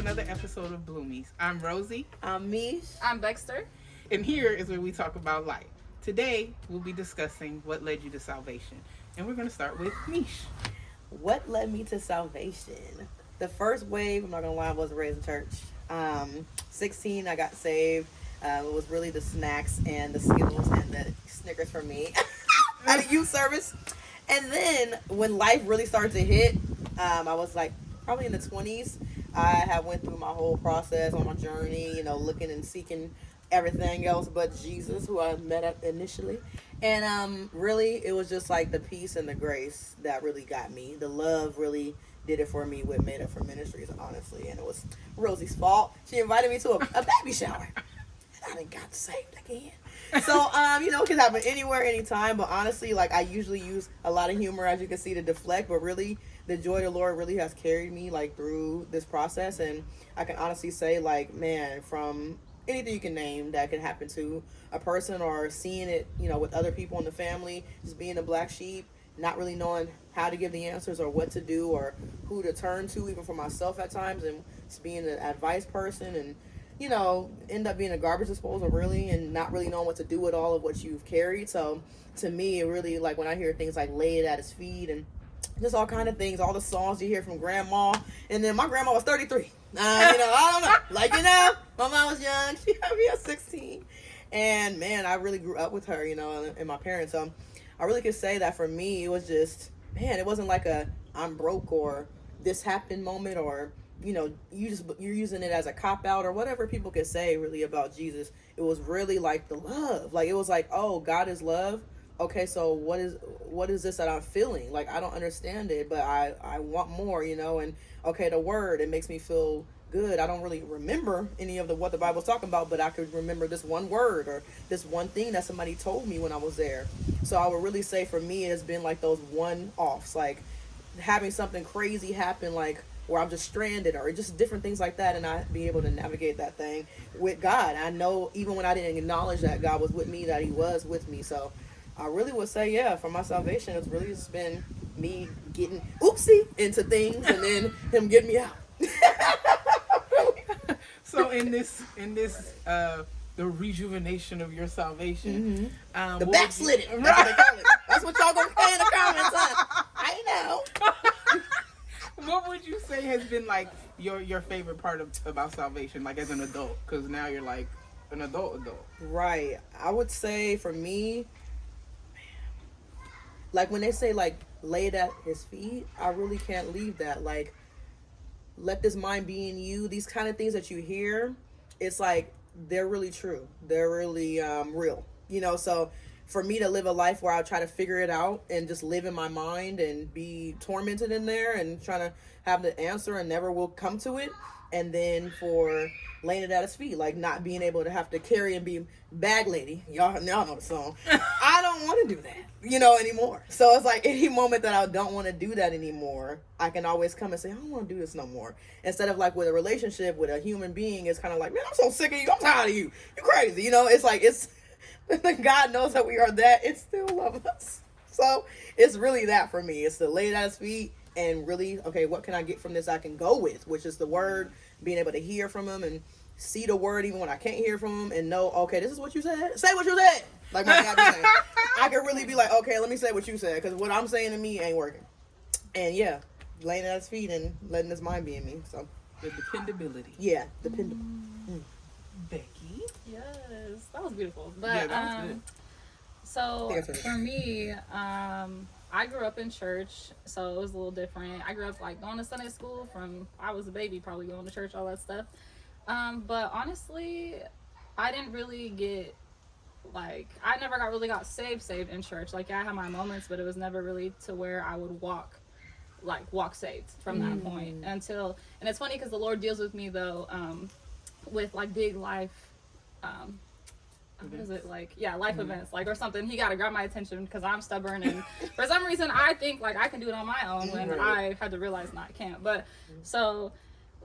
another episode of Bloomies. I'm Rosie. I'm Mish. I'm Dexter. And here is where we talk about life. Today, we'll be discussing what led you to salvation. And we're going to start with Mish. What led me to salvation? The first wave, I'm not going to lie, I wasn't raised in church. 16, I got saved. It was really the snacks and the Skittles and the Snickers for me at a youth service. And then when life really started to hit, I was like probably in the 20s. I had went through my whole process on my journey, looking and seeking everything else but Jesus, who I met up initially. And really, it was just like the peace and the grace that really got me. The love really did it for me with Made Up for Ministries, honestly. And it was Rosie's fault. She invited me to a baby shower. I didn't got saved again. So, it can happen anywhere, anytime. But honestly, like, I usually use a lot of humor, as you can see, to deflect. But really, the joy of the Lord really has carried me, like, through this process. And I can honestly say, like, man, from anything you can name that can happen to a person, or seeing it, with other people in the family, just being a black sheep, not really knowing how to give the answers or what to do or who to turn to, even for myself at times, and just being an advice person and end up being a garbage disposal, really, and not really knowing what to do with all of what you've carried. So to me, it really, like, when I hear things like Lay It at His Feet and just all kind of things, all the songs you hear from grandma, and then my grandma was 33. I don't know. My mom was young. She had me at 16. And man, I really grew up with her, and my parents. So I really could say that for me, it was just, man, it wasn't like a I'm broke or this happened moment, or you're using it as a cop out or whatever people could say really about Jesus. It was really like the love. Like, it was like, oh, God is love. Okay, so what is this that I'm feeling? Like, I don't understand it, but I want more, and okay, the word, it makes me feel good. I don't really remember any of what the Bible's talking about, but I could remember this one word or this one thing that somebody told me when I was there. So I would really say for me, it's been like those one-offs, like having something crazy happen, like where I'm just stranded or just different things like that, and I be able to navigate that thing with God. I know even when I didn't acknowledge that God was with me, that He was with me. So I really would say, yeah, for my salvation, it's really just been me getting oopsie into things and then Him getting me out. So in this the rejuvenation of your salvation, the backsliding, that's what they call it. That's what y'all gonna say in the comments, huh? I know. What would you say has been like your favorite part about salvation, like as an adult? Because now you're like an adult. Right. I would say for me, like when they say like lay it at His feet, I really can't leave that. Like, let this mind be in you. These kind of things that you hear, it's like they're really true. They're really real. So for me to live a life where I try to figure it out and just live in my mind and be tormented in there and trying to have the answer and never will come to it, and then for laying it at His feet, like not being able to have to carry and be bag lady. Y'all know the song. I don't want to do that, anymore. So it's like any moment that I don't want to do that anymore, I can always come and say, I don't want to do this no more. Instead of like with a relationship with a human being, it's kind of like, man, I'm so sick of you. I'm tired of you. You're crazy. It's like, it's God knows that we are that. It still loves us. So it's really that for me. It's to lay it at His feet and really, okay, what can I get from this I can go with, which is the word, being able to hear from Him and see the word even when I can't hear from Him, and know, okay, this is what you said. Say what you said. Like my dad be saying. I can really be like, okay, let me say what you said, because what I'm saying to me ain't working. And yeah, laying at His feet and letting His mind be in me. So the dependability. Yeah, dependable. Becky? Yes, that was beautiful. But yeah, that was good. So for me, I grew up in church, so it was a little different. I grew up like going to Sunday school from I was a baby, probably going to church, all that stuff. But honestly, I didn't really get like, I never got saved in church. Like, yeah, I had my moments, but it was never really to where I would walk saved from that point until, and it's funny because the Lord deals with me though, with like big life, what is it, like, yeah, life events, like, or something. He got to grab my attention because I'm stubborn, and for some reason I think like I can do it on my own when I had to realize, no, I can't. But so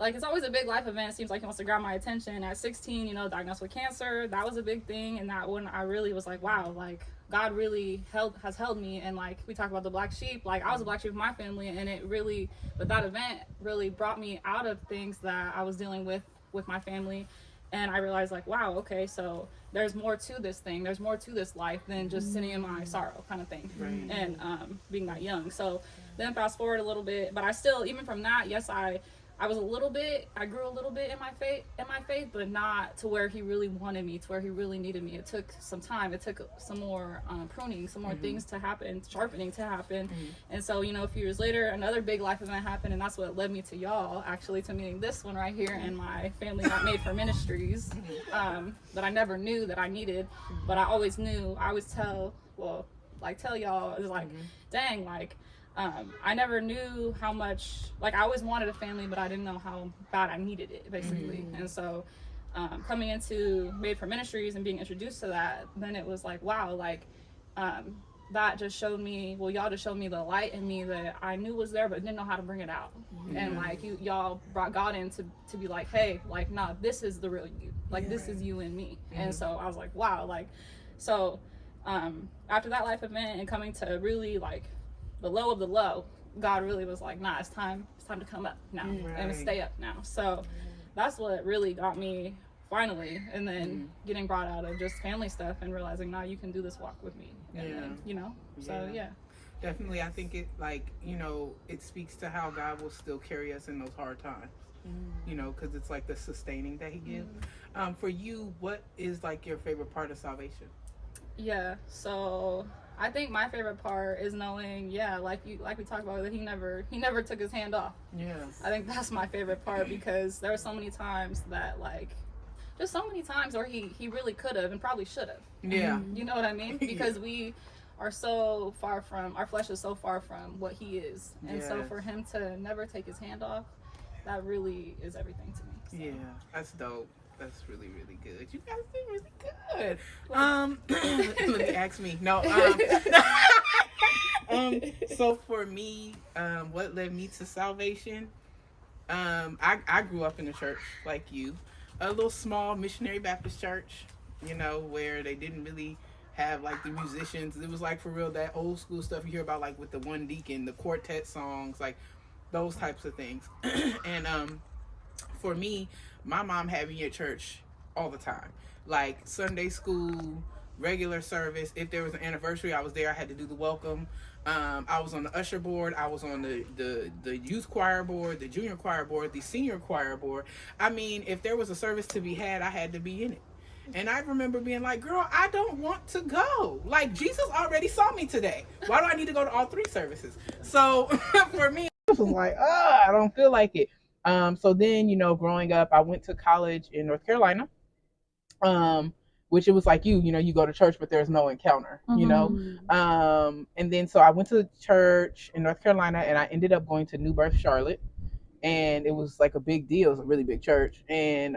like it's always a big life event. It seems like he wants to grab my attention. At 16, you know, diagnosed with cancer, that was a big thing. And that when I really was like, wow, like God really has held me. And like we talk about the black sheep, like I was a black sheep of my family, and it really, but that event really brought me out of things that I was dealing with my family. And I realized like, wow, okay, so there's more to this thing. There's more to this life than just sitting in my sorrow kind of thing. Right. And being that young. So then fast forward a little bit, but I still, even from that, yes, I was a little bit, I grew a little bit in my faith, but not to where he really wanted me, to where he really needed me. It took some time. It took some more pruning, some more things to happen, sharpening to happen. And so, you know, a few years later, another big life event happened, and that's what led me to y'all, actually, to meeting this one right here, and my family got made for ministries that I never knew that I needed, but I always knew. I always tell y'all, it's like, dang, like, I never knew how much, like I always wanted a family, but I didn't know how bad I needed it, basically. And so coming into Made for Ministries and being introduced to that, then it was like, wow, like that just showed me, well, y'all just showed me the light in me that I knew was there, but didn't know how to bring it out. And like y'all brought God in to be like, hey, like, nah, this is the real you. Like, this is you and me. And so I was like, wow, like, so after that life event and coming to really like the low of the low, God really was like, nah, it's time to come up now and stay up now. So that's what really got me finally, and then getting brought out of just family stuff and realizing, nah, you can do this walk with me. And then, you know, so yeah. Definitely, I think it, like, you know, it speaks to how God will still carry us in those hard times. You know, because it's like the sustaining that he gives. For you, what is like your favorite part of salvation? Yeah, so I think my favorite part is knowing, like we talked about, that he never took his hand off. Yes. I think that's my favorite part, because there were so many times that, like, just so many times where he really could have and probably should have. Yeah. You know what I mean? Because we are so far from, our flesh is so far from what he is. And so for him to never take his hand off, that really is everything to me. So. Yeah, that's dope. That's really, really good. You guys did really good. Let me ask me. No. So for me, what led me to salvation? I grew up in a church like you, a little small missionary Baptist church, you know, where they didn't really have like the musicians. It was like for real that old school stuff you hear about, like with the one deacon, the quartet songs, like those types of things. And for me, my mom had me at church all the time, like Sunday school, regular service. If there was an anniversary, I was there. I had to do the welcome. I was on the usher board. I was on the youth choir board, the junior choir board, the senior choir board. I mean, if there was a service to be had, I had to be in it. And I remember being like, girl, I don't want to go. Like, Jesus already saw me today. Why do I need to go to all three services? So for me, it was like, I don't feel like it. So then, you know, growing up, I went to college in North Carolina, which it was like you know, you go to church, but there's no encounter, you know? And then, so I went to church in North Carolina, and I ended up going to New Birth, Charlotte. And it was like a big deal. It was a really big church. And,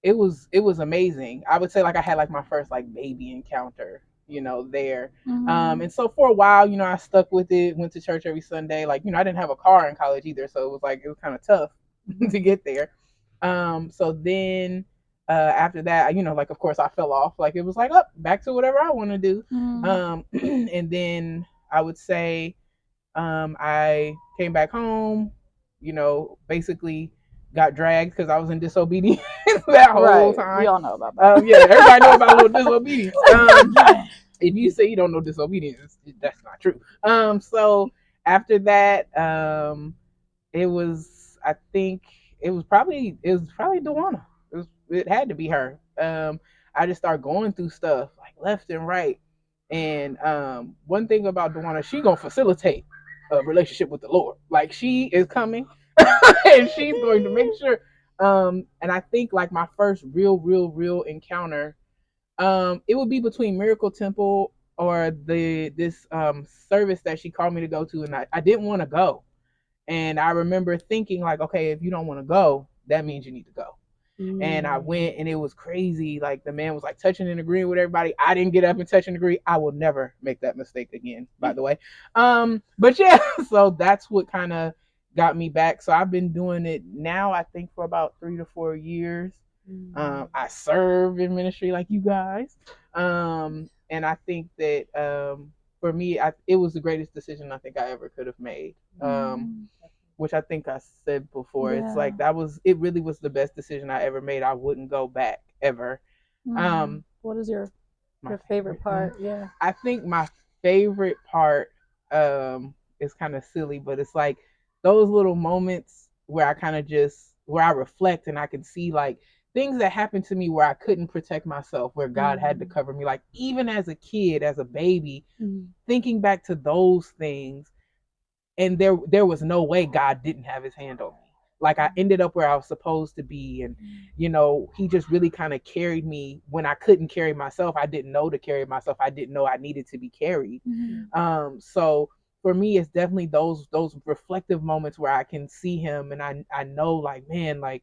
it was amazing. I would say like I had like my first like baby encounter, you know, there. And so for a while, you know, I stuck with it, went to church every Sunday. Like, you know, I didn't have a car in college either, so it was kind of tough to get there. So then after that, you know, like of course I fell off. Like it was like, up back to whatever I want to do. And then I would say I came back home, you know, basically got dragged because I was in disobedience that whole time. We all know about that. Yeah, everybody know about a little disobedience. If you say you don't know disobedience, that's not true. So after that, it was, I think it was probably Dewana. It had to be her. I just started going through stuff like left and right. And one thing about Dewana, she gonna facilitate a relationship with the Lord. Like, she is coming and she's going to make sure. And I think like my first real encounter, it would be between Miracle Temple or this service that she called me to go to, and I didn't want to go. And I remember thinking like, okay, if you don't want to go, that means you need to go. And I went, and it was crazy. Like, the man was like touching and agreeing with everybody. I didn't get up and touch and agree. I will never make that mistake again, by the way. But yeah, so that's what kind of got me back. So I've been doing it now, I think, for about 3 to 4 years. I serve in ministry like you guys. And I think that for me, it was the greatest decision I think I ever could have made. Which I think I said before. Yeah. It's like it really was the best decision I ever made. I wouldn't go back ever. What is your favorite part? Yeah. I think my favorite part is kind of silly, but it's like those little moments where I kind of just where I reflect and I can see like things that happened to me where I couldn't protect myself, where God had to cover me. Like even as a kid, as a baby, thinking back to those things, and there was no way God didn't have his hand on me. Like I ended up where I was supposed to be, and he just really kind of carried me when I couldn't carry myself. I didn't know to carry myself. I didn't know I needed to be carried. So for me, it's definitely those reflective moments where I can see him, and I know like, man, like,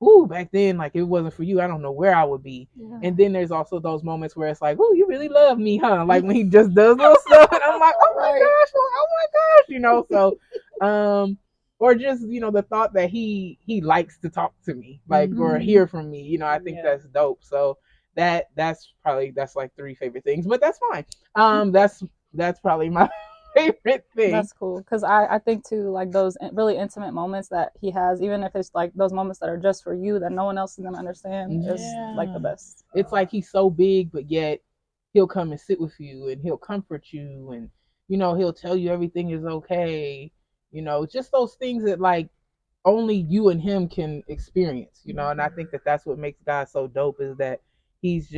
ooh, back then, like, if it wasn't for you, I don't know where I would be. Yeah. And then there's also those moments where it's like, ooh, you really love me, huh? Like when he just does little stuff, and I'm like, oh my gosh, so, or just, the thought that he likes to talk to me, like, or hear from me, I think that's dope. So that's like 3 favorite things, but that's fine. That's probably my favorite thing. That's cool, because I think too, like those really intimate moments that he has, even if it's like those moments that are just for you that no one else is gonna understand, is like the best. It's like he's so big, but yet he'll come and sit with you, and he'll comfort you, and he'll tell you everything is okay. Just those things that like only you and him can experience. And I think that that's what makes God so dope, is that he's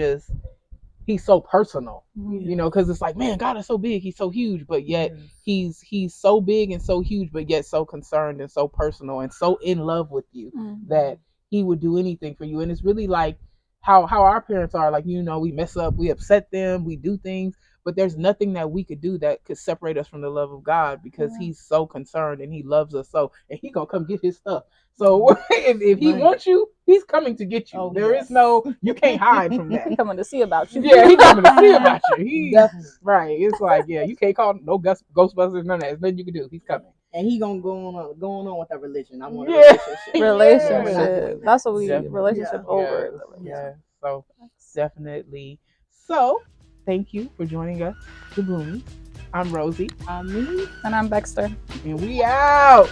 so personal, because it's like, man, God is so big, he's so huge, but yet he's so big and so huge, but yet so concerned and so personal and so in love with you that he would do anything for you. And it's really like how our parents are, like, we mess up, we upset them, we do things, but there's nothing that we could do that could separate us from the love of God, because he's so concerned and he loves us so, and he gonna come get his stuff. So if he wants you, he's coming to get you. There is no, you can't hide from that. He's coming to see about you. Yeah, he's coming to see about you. Right. It's like, you can't call no Ghostbusters, none of that. There's nothing you can do. He's coming. And he gonna going on with that religion. I want a relationship. That's what we definitely. Relationship over. Yeah. So definitely. So thank you for joining us, the Bloomies. I'm Rosie. I'm me. And I'm Baxter. And we out.